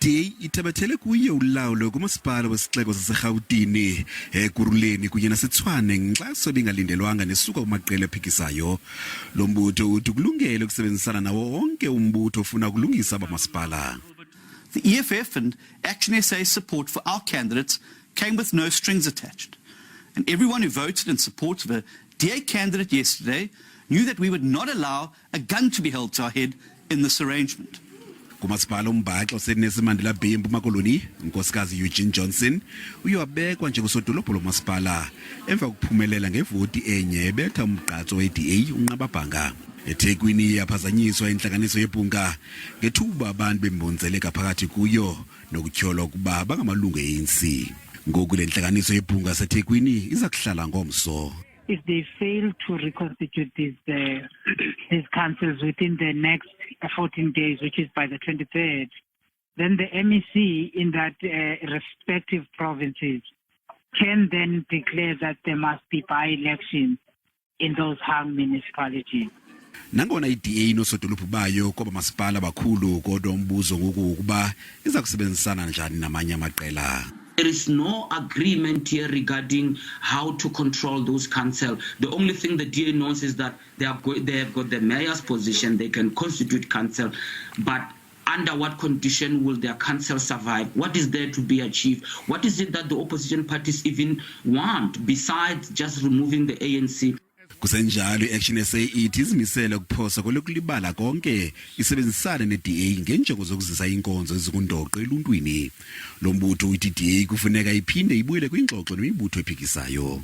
I-DA ithabathele kuye ulawulo kumasipala wesixeko saseRhawutini, eKurhuleni kunye nase-Tshwane ngenxaso ebingalindelwanga nesuka kumaqela aphikisayo. Lo mbutho uthi kulungele ukusebenzisana nawo wonke umbutho ofuna ukulungisa abamasipala. The EFF and ActionSA's support for our candidates came with no strings attached. And everyone who voted in support of a DA candidate yesterday knew that we would not allow a gun to be held to our head in this arrangement. Kumasipala umbhaxo senesimandela Bay eMpuma-Koloni, unkosikazi Eugene Johnson uyabekwa njengosodolophu lomasipala emva kokuphumelela ngevoti enye ebetha umgqatso we-DA unqababhanga. eThekwini yaphazanyiswa intlanganiso yeBhunga ngethuba abantu bembonzeleka phakathi kuyo nokutyholwa ukuba bangamalungu e-ANC. Ngoku le ntlanganiso yeBhunga seThekwini iza kuhlala ngomso. If they fail to reconstitute these councils within the next 14 days, which is by the 23rd, then the MEC in that respective provinces can then declare that there must be by-elections in those hung municipalities. Nangona i-DA inosodolophu bayo kwaba masipala bakhulu kodwa umbuzo ngoku ukuba iza kusebenzisana njani namanye amaqela. There is no agreement here regarding how to control those councils. The only thing the DA knows is that they have got the mayor's position, they can constitute council, but under what condition will their council survive? What is there to be achieved? What is it that the opposition parties even want besides just removing the ANC? Kusenjalo i-ActionSA ithi izimisele ukuphosa kwelokulibala konke isebenzisane ne-DA ngenjongo zokuzisa inkonzo ezikundoqo eluntwini. Lo mbutho uthi i-DA kufuneka iphinde ibuyele kwingxoxo nemibutho ephikisayo.